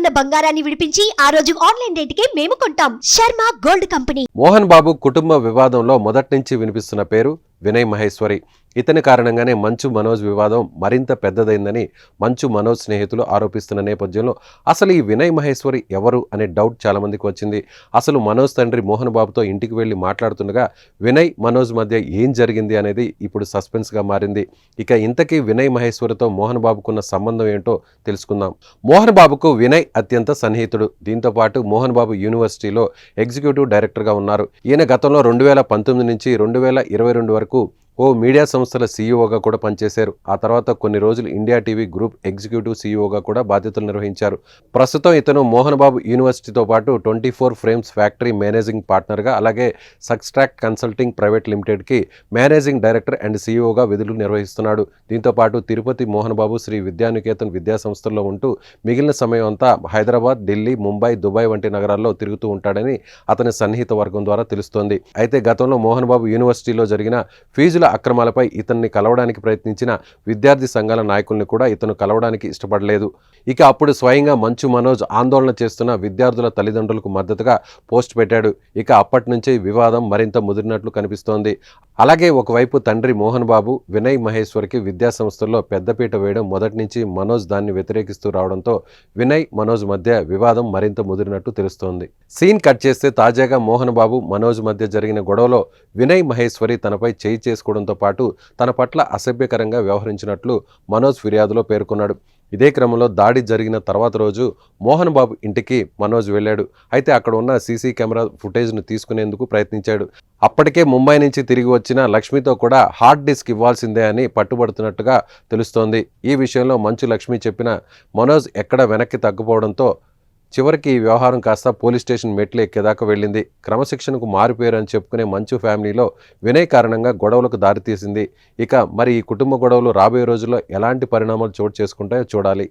ఉన్న బంగారాన్ని విడిపించి ఆ రోజు ఆన్లైన్ రేటుకే మేము కొంటాం. Sharma gold company. మోహన్ బాబు కుటుంబ వివాదంలో మొదటి నుంచి వినిపిస్తున్న పేరు వినయ్ మహేశ్వరి. ఇతని కారణంగానే మంచు మనోజ్ వివాదం మరింత పెద్దదైందని మంచు మనోజ్ స్నేహితులు ఆరోపిస్తున్న నేపథ్యంలో అసలు ఈ వినయ్ మహేశ్వరి ఎవరు అనే డౌట్ చాలా మందికి వచ్చింది. అసలు మనోజ్ తండ్రి మోహన్ బాబుతో ఇంటికి వెళ్లి మాట్లాడుతుండగా వినయ్ మనోజ్ మధ్య ఏం జరిగింది అనేది ఇప్పుడు సస్పెన్స్గా మారింది. ఇక ఇంతకీ వినయ్ మహేశ్వరితో మోహన్ బాబుకున్న సంబంధం ఏంటో తెలుసుకుందాం. మోహన్ బాబుకు వినయ్ అత్యంత సన్నిహితుడు. దీంతో పాటు మోహన్ బాబు యూనివర్సిటీలో ఎగ్జిక్యూటివ్ డైరెక్టర్గా ఉన్నారు. ఈయన గతంలో 2019 నుంచి 2022 వరకు ఓ మీడియా సంస్థల సీఈఓగా కూడా పనిచేశారు. ఆ తర్వాత కొన్ని రోజులు ఇండియా టీవీ గ్రూప్ ఎగ్జిక్యూటివ్ సీఈఓగా కూడా బాధ్యతలు నిర్వహించారు. ప్రస్తుతం ఇతను మోహన్ బాబు యూనివర్సిటీతో పాటు 24 ఫ్రేమ్స్ ఫ్యాక్టరీ మేనేజింగ్ పార్ట్నర్గా, అలాగే సక్స్ట్రాక్ట్ కన్సల్టింగ్ ప్రైవేట్ లిమిటెడ్కి మేనేజింగ్ డైరెక్టర్ అండ్ సీఈఓగా విధులు నిర్వహిస్తున్నాడు. దీంతో పాటు తిరుపతి మోహన్ బాబు శ్రీ విద్యానికేతన్ విద్యా సంస్థల్లో ఉంటూ మిగిలిన సమయం అంతా హైదరాబాద్, ఢిల్లీ, ముంబై, దుబాయ్ వంటి నగరాల్లో తిరుగుతూ ఉంటాడని అతని సన్నిహిత వర్గం ద్వారా తెలుస్తోంది. అయితే గతంలో మోహన్ బాబు యూనివర్సిటీలో జరిగిన ఫీజుల అక్రమాలపై ఇతన్ని కలవడానికి ప్రయత్నించిన విద్యార్థి సంఘాల నాయకుల్ని కూడా ఇతను కలవడానికి ఇష్టపడలేదు. ఇక అప్పుడు స్వయంగా మంచు మనోజ్ ఆందోళన చేస్తున్న విద్యార్థుల తల్లిదండ్రులకు మద్దతుగా పోస్ట్ పెట్టాడు. ఇక అప్పటి నుంచి వివాదం మరింత ముదిరినట్లు కనిపిస్తోంది. అలాగే ఒకవైపు తండ్రి మోహన్ బాబు వినయ్ మహేశ్వరికి విద్యా సంస్థల్లో పెద్దపీట వేయడం మొదటి నుంచి మనోజ్ దాన్ని వ్యతిరేకిస్తూ రావడంతో వినయ్ మనోజ్ మధ్య వివాదం మరింత ముదిరినట్టు తెలుస్తోంది. సీన్ కట్ చేస్తే తాజాగా మోహన్ బాబు మనోజ్ మధ్య జరిగిన గొడవలో వినయ్ మహేశ్వరి తనపై చేయి చేసుకోవడంతో పాటు తన పట్ల అసభ్యకరంగా వ్యవహరించినట్లు మనోజ్ ఫిర్యాదులో పేర్కొన్నాడు. ఇదే క్రమంలో దాడి జరిగిన తర్వాత రోజు మోహన్ బాబు ఇంటికి మనోజ్ వెళ్ళాడు. అయితే అక్కడ ఉన్న సీసీ కెమెరా ఫుటేజ్ను తీసుకునేందుకు ప్రయత్నించాడు. అప్పటికే ముంబై నుంచి తిరిగి వచ్చిన లక్ష్మితో కూడా హార్డ్ డిస్క్ ఇవ్వాల్సిందే అని పట్టుబడుతున్నట్టుగా తెలుస్తోంది. ఈ విషయంలో మంచు లక్ష్మి చెప్పిన మనోజ్ ఎక్కడ వెనక్కి తగ్గిపోవడంతో చివరికి ఈ వ్యవహారం కాస్త పోలీస్ స్టేషన్ మెట్లు ఎక్కేదాకా వెళ్ళింది. క్రమశిక్షణకు మారిపోయారు అని చెప్పుకునే మంచు ఫ్యామిలీలో వినయ్ కారణంగా గొడవలకు దారితీసింది. ఇక మరి ఈ కుటుంబ గొడవలు రాబోయే రోజుల్లో ఎలాంటి పరిణామాలు చోటు చేసుకుంటాయో చూడాలి.